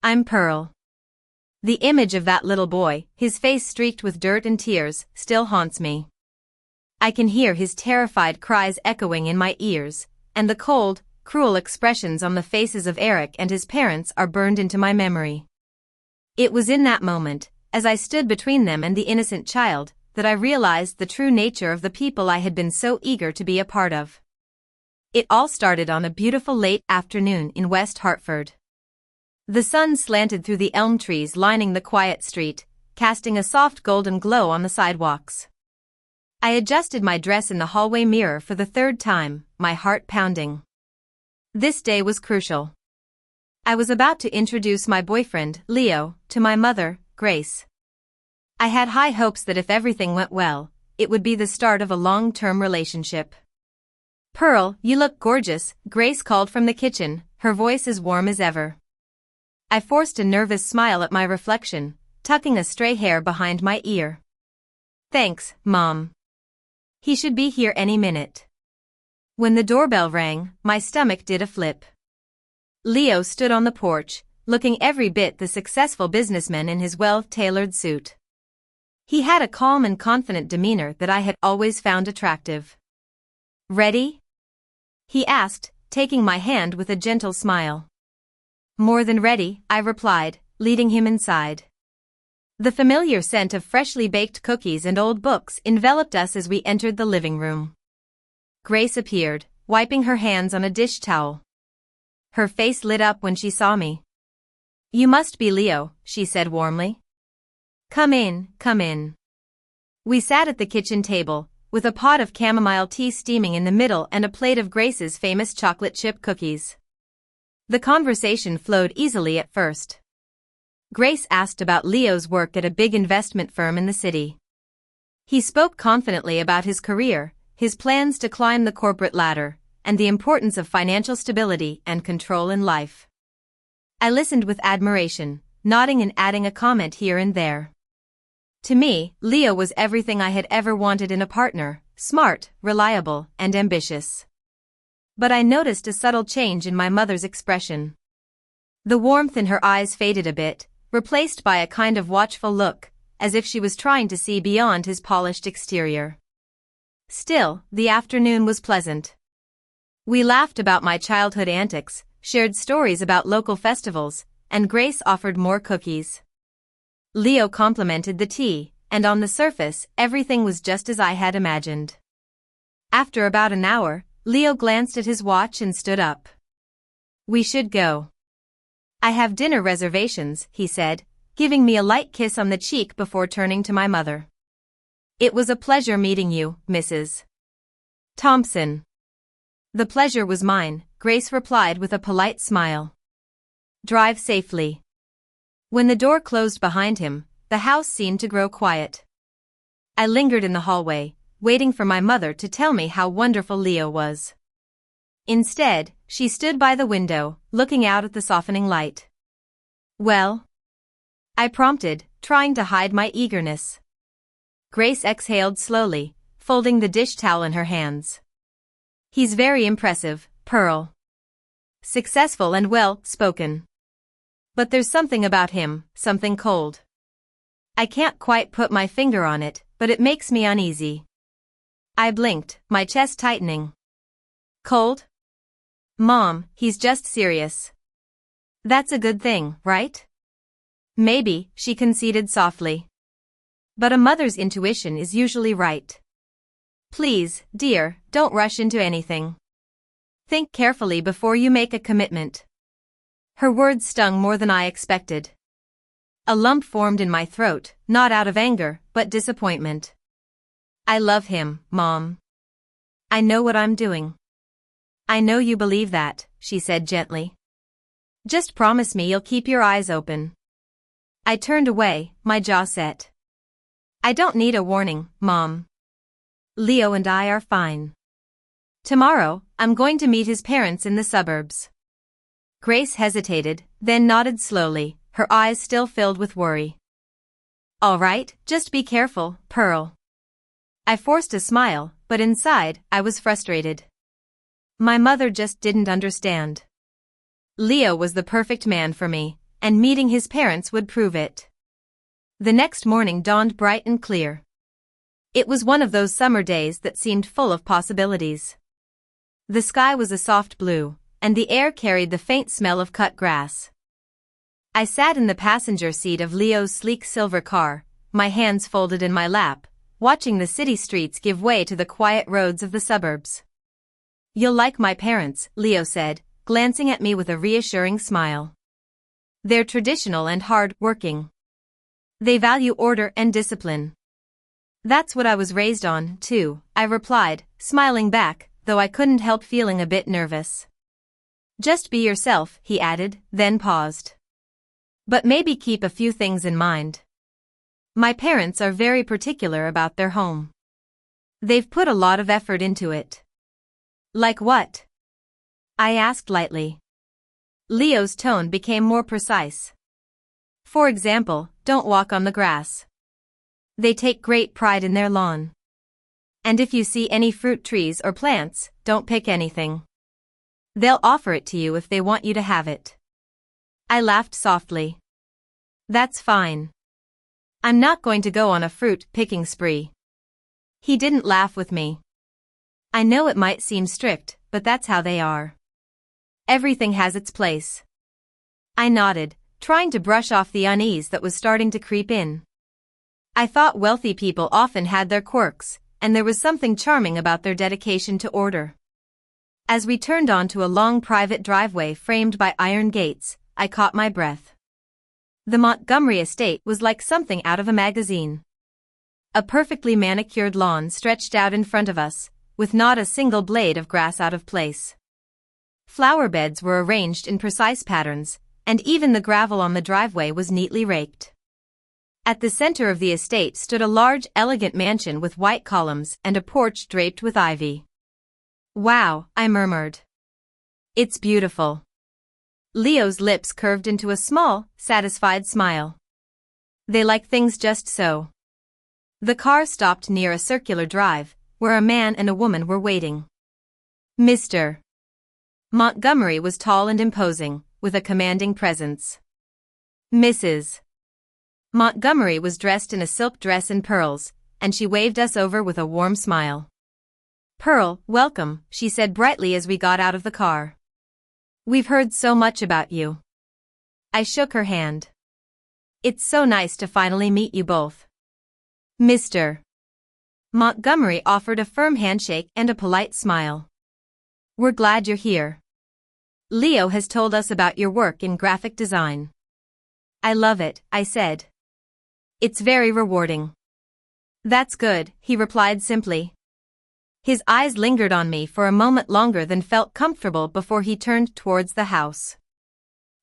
I'm Pearl. The image of that little boy, his face streaked with dirt and tears, still haunts me. I can hear his terrified cries echoing in my ears, and the cold, cruel expressions on the faces of Eric and his parents are burned into my memory. It was in that moment, as I stood between them and the innocent child, that I realized the true nature of the people I had been so eager to be a part of. It all started on a beautiful late afternoon in West Hartford. The sun slanted through the elm trees lining the quiet street, casting a soft golden glow on the sidewalks. I adjusted my dress in the hallway mirror for the third time, my heart pounding. This day was crucial. I was about to introduce my boyfriend, Leo, to my mother, Grace. I had high hopes that if everything went well, it would be the start of a long-term relationship. "Pearl, you look gorgeous," Grace called from the kitchen, her voice as warm as ever. I forced a nervous smile at my reflection, tucking a stray hair behind my ear. "Thanks, Mom. He should be here any minute." When the doorbell rang, my stomach did a flip. Leo stood on the porch, looking every bit the successful businessman in his well-tailored suit. He had a calm and confident demeanor that I had always found attractive. "Ready?" he asked, taking my hand with a gentle smile. "More than ready," I replied, leading him inside. The familiar scent of freshly baked cookies and old books enveloped us as we entered the living room. Grace appeared, wiping her hands on a dish towel. Her face lit up when she saw me. "You must be Leo," she said warmly. Come in, come in." We sat at the kitchen table, with a pot of chamomile tea steaming in the middle and a plate of Grace's famous chocolate chip cookies. The conversation flowed easily at first. Grace asked about Leo's work at a big investment firm in the city. He spoke confidently about his career, his plans to climb the corporate ladder, and the importance of financial stability and control in life. I listened with admiration, nodding and adding a comment here and there. To me, Leo was everything I had ever wanted in a partner: smart, reliable, and ambitious. But I noticed a subtle change in my mother's expression. The warmth in her eyes faded a bit, replaced by a kind of watchful look, as if she was trying to see beyond his polished exterior. Still, the afternoon was pleasant. We laughed about my childhood antics, shared stories about local festivals, and Grace offered more cookies. Leo complimented the tea, and on the surface, everything was just as I had imagined. After about an hour, Leo glanced at his watch and stood up. "We should go. I have dinner reservations," he said, giving me a light kiss on the cheek before turning to my mother. "It was a pleasure meeting you, Mrs. Thompson." "The pleasure was mine," Grace replied with a polite smile. "Drive safely." When the door closed behind him, the house seemed to grow quiet. I lingered in the hallway, waiting for my mother to tell me how wonderful Leo was. Instead, she stood by the window, looking out at the softening light. "Well?" I prompted, trying to hide my eagerness. Grace exhaled slowly, folding the dish towel in her hands. "He's very impressive, Pearl. Successful and well-spoken. But there's something about him, something cold. I can't quite put my finger on it, but it makes me uneasy." I blinked, my chest tightening. "Cold? Mom, he's just serious." "That's a good thing, right?" "Maybe," she conceded softly. "But a mother's intuition is usually right. Please, dear, don't rush into anything. Think carefully before you make a commitment." Her words stung more than I expected. A lump formed in my throat, not out of anger, but disappointment. "I love him, Mom. I know what I'm doing." "I know you believe that," she said gently. "Just promise me you'll keep your eyes open." I turned away, my jaw set. "I don't need a warning, Mom. Leo and I are fine. Tomorrow, I'm going to meet his parents in the suburbs." Grace hesitated, then nodded slowly, her eyes still filled with worry. "All right, just be careful, Pearl." I forced a smile, but inside, I was frustrated. My mother just didn't understand. Leo was the perfect man for me, and meeting his parents would prove it. The next morning dawned bright and clear. It was one of those summer days that seemed full of possibilities. The sky was a soft blue, and the air carried the faint smell of cut grass. I sat in the passenger seat of Leo's sleek silver car, my hands folded in my lap, watching the city streets give way to the quiet roads of the suburbs. "You'll like my parents," Leo said, glancing at me with a reassuring smile. "They're traditional and hard-working. They value order and discipline." "That's what I was raised on, too," I replied, smiling back, though I couldn't help feeling a bit nervous. "Just be yourself," he added, then paused. "But maybe keep a few things in mind. My parents are very particular about their home. They've put a lot of effort into it." "Like what?" I asked lightly. Leo's tone became more precise. "For example, don't walk on the grass. They take great pride in their lawn. And if you see any fruit trees or plants, don't pick anything. They'll offer it to you if they want you to have it." I laughed softly. "That's fine. I'm not going to go on a fruit-picking spree." He didn't laugh with me. "I know it might seem strict, but that's how they are. Everything has its place." I nodded, trying to brush off the unease that was starting to creep in. I thought wealthy people often had their quirks, and there was something charming about their dedication to order. As we turned onto a long private driveway framed by iron gates, I caught my breath. The Montgomery estate was like something out of a magazine. A perfectly manicured lawn stretched out in front of us, with not a single blade of grass out of place. Flower beds were arranged in precise patterns, and even the gravel on the driveway was neatly raked. At the center of the estate stood a large, elegant mansion with white columns and a porch draped with ivy. "Wow," I murmured. "It's beautiful." Leo's lips curved into a small, satisfied smile. "They like things just so." The car stopped near a circular drive, where a man and a woman were waiting. Mr. Montgomery was tall and imposing, with a commanding presence. Mrs. Montgomery was dressed in a silk dress and pearls, and she waved us over with a warm smile. "Pearl, welcome," she said brightly as we got out of the car. "We've heard so much about you." I shook her hand. "It's so nice to finally meet you both." Mr. Montgomery offered a firm handshake and a polite smile. "We're glad you're here. Leo has told us about your work in graphic design." "I love it," I said. "It's very rewarding." "That's good," he replied simply. His eyes lingered on me for a moment longer than felt comfortable before he turned towards the house.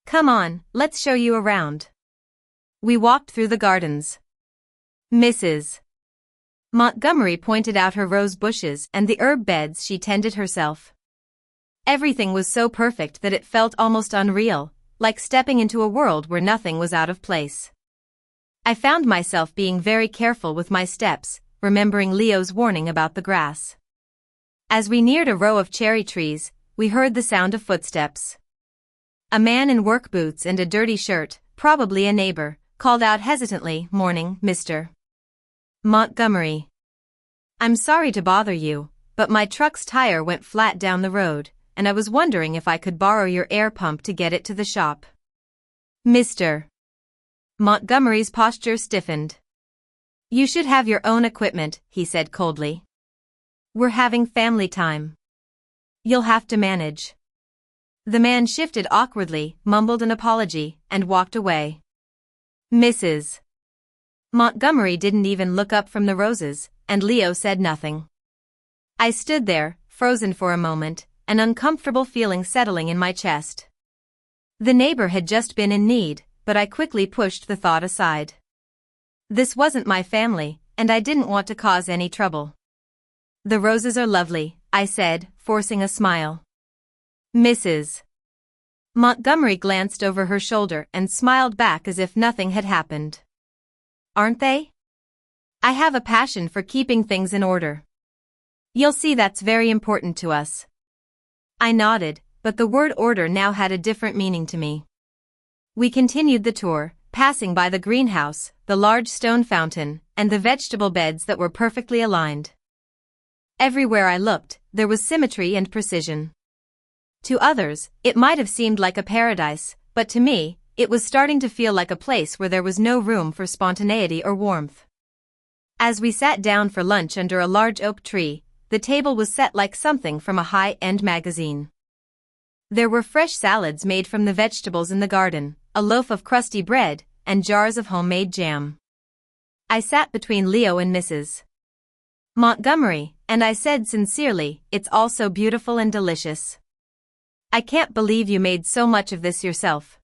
"Come on, let's show you around." We walked through the gardens. Mrs. Montgomery pointed out her rose bushes and the herb beds she tended herself. Everything was so perfect that it felt almost unreal, like stepping into a world where nothing was out of place. I found myself being very careful with my steps, remembering Leo's warning about the grass. As we neared a row of cherry trees, we heard the sound of footsteps. A man in work boots and a dirty shirt, probably a neighbor, called out hesitantly, "Morning, Mr. Montgomery. I'm sorry to bother you, but my truck's tire went flat down the road, and I was wondering if I could borrow your air pump to get it to the shop." Mr. Montgomery's posture stiffened. "You should have your own equipment," he said coldly. "We're having family time. You'll have to manage." The man shifted awkwardly, mumbled an apology, and walked away. Mrs. Montgomery didn't even look up from the roses, and Leo said nothing. I stood there, frozen for a moment, an uncomfortable feeling settling in my chest. The neighbor had just been in need, but I quickly pushed the thought aside. This wasn't my family, and I didn't want to cause any trouble. "The roses are lovely," I said, forcing a smile. Mrs. Montgomery glanced over her shoulder and smiled back as if nothing had happened. "Aren't they? I have a passion for keeping things in order. You'll see that's very important to us." I nodded, but the word order now had a different meaning to me. We continued the tour, passing by the greenhouse, the large stone fountain, and the vegetable beds that were perfectly aligned. Everywhere I looked, there was symmetry and precision. To others, it might have seemed like a paradise, but to me, it was starting to feel like a place where there was no room for spontaneity or warmth. As we sat down for lunch under a large oak tree, the table was set like something from a high-end magazine. There were fresh salads made from the vegetables in the garden, a loaf of crusty bread, and jars of homemade jam. I sat between Leo and Mrs. Montgomery, and I said sincerely, "It's all so beautiful and delicious. I can't believe you made so much of this yourself."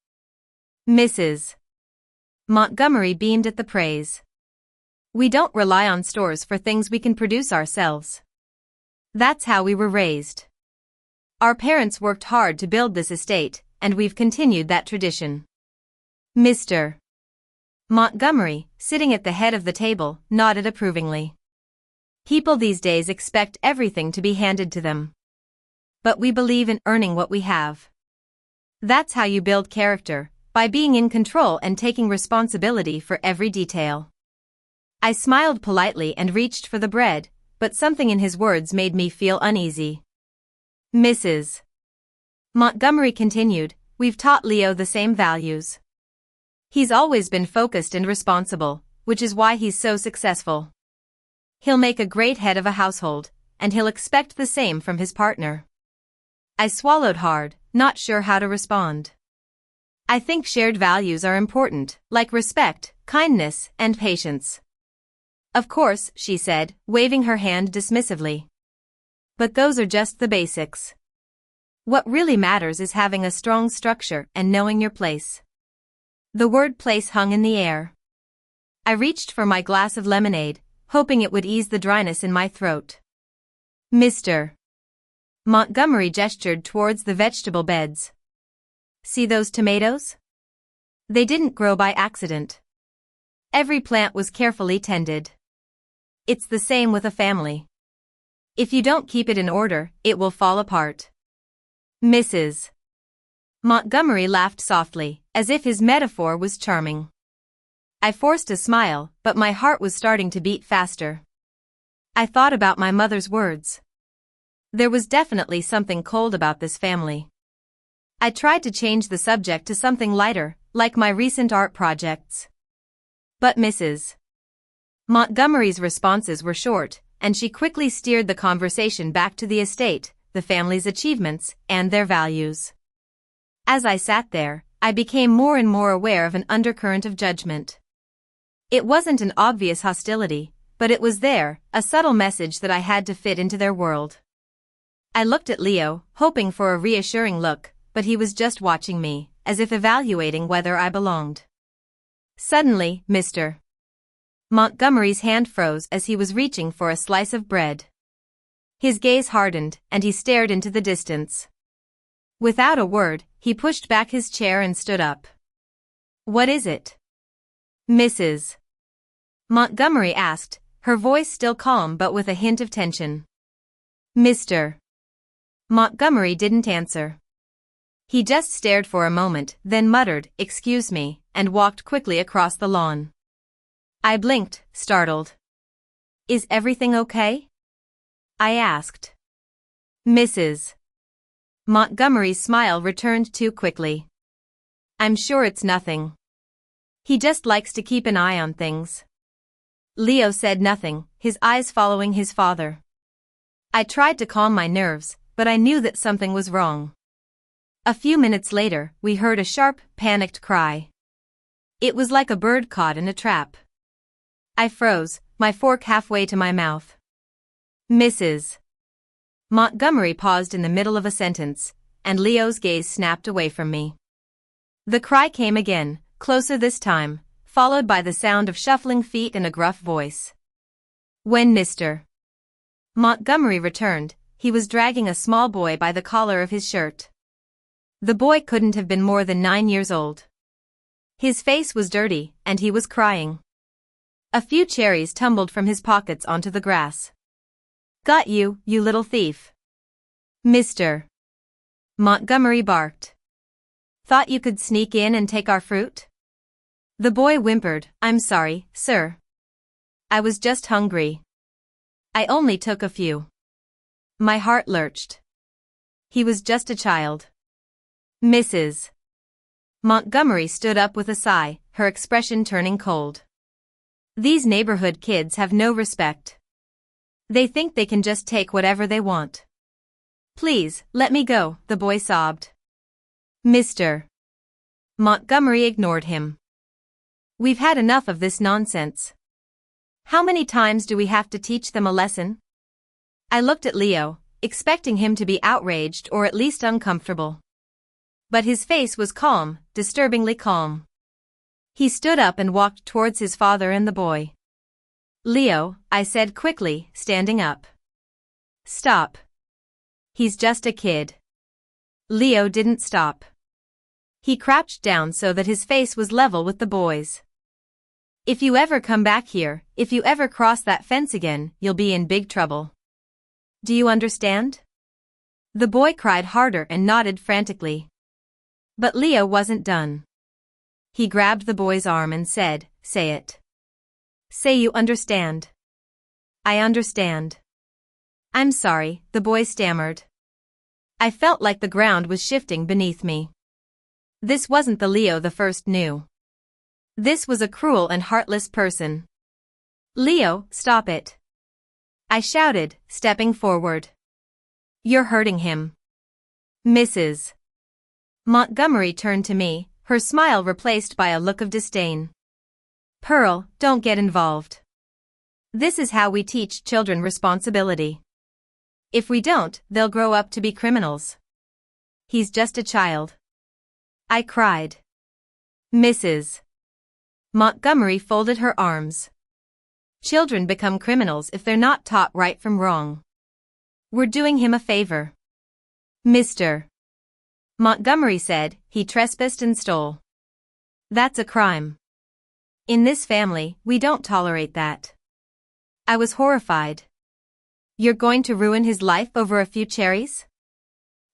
Mrs. Montgomery beamed at the praise. "We don't rely on stores for things we can produce ourselves. That's how we were raised. Our parents worked hard to build this estate, and we've continued that tradition." Mr. Montgomery, sitting at the head of the table, nodded approvingly. "People these days expect everything to be handed to them. But we believe in earning what we have. That's how you build character, by being in control and taking responsibility for every detail." I smiled politely and reached for the bread, but something in his words made me feel uneasy. Mrs. Montgomery continued, "We've taught Leo the same values. He's always been focused and responsible, which is why he's so successful. He'll make a great head of a household, and he'll expect the same from his partner." I swallowed hard, not sure how to respond. I think shared values are important, like respect, kindness, and patience. "Of course," she said, waving her hand dismissively. "But those are just the basics. What really matters is having a strong structure and knowing your place." The word place hung in the air. I reached for my glass of lemonade, hoping it would ease the dryness in my throat. Mr. Montgomery gestured towards the vegetable beds. "See those tomatoes? They didn't grow by accident. Every plant was carefully tended. It's the same with a family. If you don't keep it in order, it will fall apart." Mrs. Montgomery laughed softly, as if his metaphor was charming. I forced a smile, but my heart was starting to beat faster. I thought about my mother's words. There was definitely something cold about this family. I tried to change the subject to something lighter, like my recent art projects. But Mrs. Montgomery's responses were short, and she quickly steered the conversation back to the estate, the family's achievements, and their values. As I sat there, I became more and more aware of an undercurrent of judgment. It wasn't an obvious hostility, but it was there, a subtle message that I had to fit into their world. I looked at Leo, hoping for a reassuring look, but he was just watching me, as if evaluating whether I belonged. Suddenly, Mr. Montgomery's hand froze as he was reaching for a slice of bread. His gaze hardened, and he stared into the distance. Without a word, he pushed back his chair and stood up. "What is it?" Mrs. Montgomery asked, her voice still calm but with a hint of tension. Mr. Montgomery didn't answer. He just stared for a moment, then muttered, "Excuse me," and walked quickly across the lawn. I blinked, startled. "Is everything okay?" I asked. Mrs. Montgomery's smile returned too quickly. "I'm sure it's nothing. He just likes to keep an eye on things." Leo said nothing, his eyes following his father. I tried to calm my nerves, but I knew that something was wrong. A few minutes later, we heard a sharp, panicked cry. It was like a bird caught in a trap. I froze, my fork halfway to my mouth. Mrs. Montgomery paused in the middle of a sentence, and Leo's gaze snapped away from me. The cry came again, closer this time, followed by the sound of shuffling feet and a gruff voice. When Mr. Montgomery returned, he was dragging a small boy by the collar of his shirt. The boy couldn't have been more than 9 years old. His face was dirty, and he was crying. A few cherries tumbled from his pockets onto the grass. "Got you, you little thief!" Mr. Montgomery barked. Thought you could sneak in and take our fruit? The boy whimpered, I'm sorry, sir. I was just hungry. I only took a few. My heart lurched. He was just a child. Mrs. Montgomery stood up with a sigh, her expression turning cold. These neighborhood kids have no respect. They think they can just take whatever they want. Please, let me go, the boy sobbed. Mr. Montgomery ignored him. We've had enough of this nonsense. How many times do we have to teach them a lesson? I looked at Leo, expecting him to be outraged or at least uncomfortable. But his face was calm, disturbingly calm. He stood up and walked towards his father and the boy. Leo, I said quickly, standing up. Stop. He's just a kid. Leo didn't stop. He crouched down so that his face was level with the boy's. If you ever come back here, if you ever cross that fence again, you'll be in big trouble. Do you understand? The boy cried harder and nodded frantically. But Leo wasn't done. He grabbed the boy's arm and said, Say it. Say you understand. I understand. I'm sorry, the boy stammered. I felt like the ground was shifting beneath me. This wasn't the Leo the first knew. This was a cruel and heartless person. Leo, stop it. I shouted, stepping forward. You're hurting him. Mrs. Montgomery turned to me, her smile replaced by a look of disdain. Pearl, don't get involved. This is how we teach children responsibility. If we don't, they'll grow up to be criminals. He's just a child. I cried. Mrs. Montgomery folded her arms. Children become criminals if they're not taught right from wrong. We're doing him a favor. Mr. Montgomery said, he trespassed and stole. That's a crime. In this family, we don't tolerate that. I was horrified. You're going to ruin his life over a few cherries?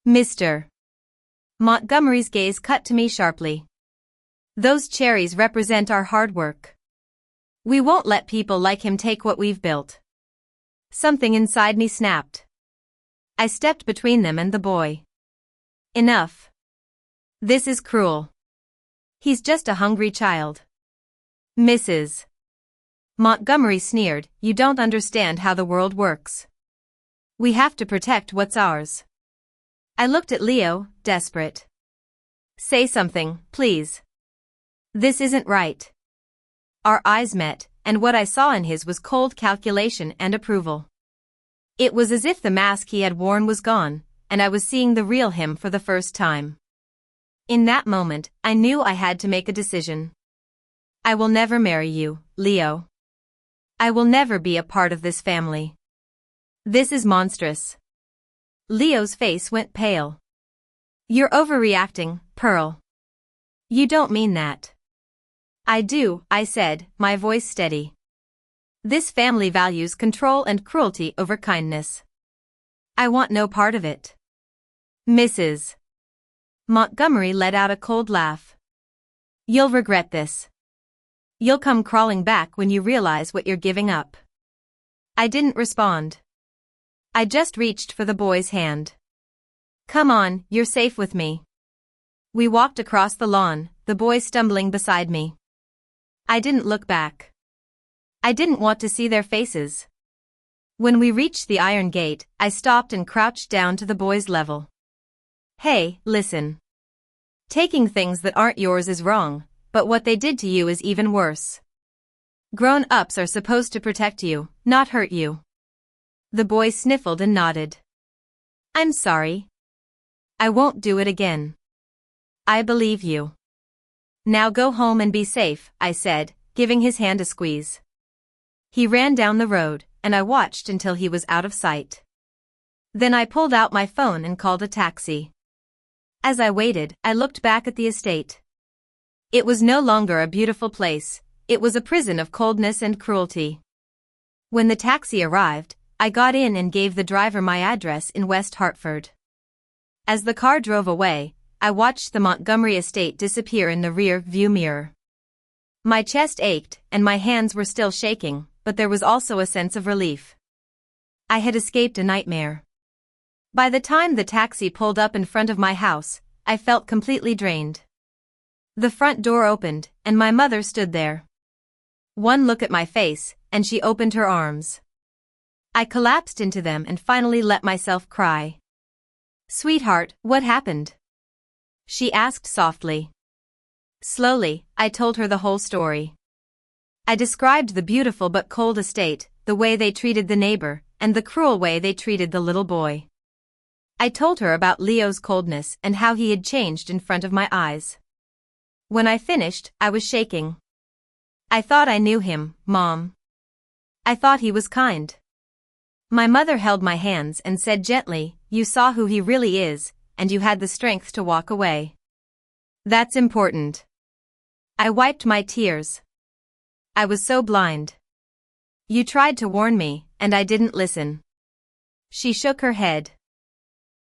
Mr. Montgomery's gaze cut to me sharply. Those cherries represent our hard work. We won't let people like him take what we've built. Something inside me snapped. I stepped between them and the boy. Enough. This is cruel. He's just a hungry child. Mrs. Montgomery sneered, you don't understand how the world works. We have to protect what's ours. I looked at Leo, desperate. Say something, please. This isn't right. Our eyes met, and what I saw in his was cold calculation and approval. It was as if the mask he had worn was gone, and I was seeing the real him for the first time. In that moment, I knew I had to make a decision. I will never marry you, Leo. I will never be a part of this family. This is monstrous. Leo's face went pale. You're overreacting, Pearl. You don't mean that. I do, I said, my voice steady. This family values control and cruelty over kindness. I want no part of it. Mrs. Montgomery let out a cold laugh. You'll regret this. You'll come crawling back when you realize what you're giving up. I didn't respond. I just reached for the boy's hand. Come on, you're safe with me. We walked across the lawn, the boy stumbling beside me. I didn't look back. I didn't want to see their faces. When we reached the iron gate, I stopped and crouched down to the boy's level. Hey, listen. Taking things that aren't yours is wrong, but what they did to you is even worse. Grown-ups are supposed to protect you, not hurt you. The boy sniffled and nodded. I'm sorry. I won't do it again. I believe you. Now go home and be safe, I said, giving his hand a squeeze. He ran down the road, and I watched until he was out of sight. Then I pulled out my phone and called a taxi. As I waited, I looked back at the estate. It was no longer a beautiful place, it was a prison of coldness and cruelty. When the taxi arrived, I got in and gave the driver my address in West Hartford. As the car drove away, I watched the Montgomery estate disappear in the rear view mirror. My chest ached, and my hands were still shaking, but there was also a sense of relief. I had escaped a nightmare. By the time the taxi pulled up in front of my house, I felt completely drained. The front door opened, and my mother stood there. One look at my face, and she opened her arms. I collapsed into them and finally let myself cry. "Sweetheart, what happened?" she asked softly. Slowly, I told her the whole story. I described the beautiful but cold estate, the way they treated the neighbor, and the cruel way they treated the little boy. I told her about Leo's coldness and how he had changed in front of my eyes. When I finished, I was shaking. "I thought I knew him, Mom. I thought he was kind." My mother held my hands and said gently, "You saw who he really is, and you had the strength to walk away. That's important." I wiped my tears. I was so blind. "You tried to warn me, and I didn't listen." She shook her head.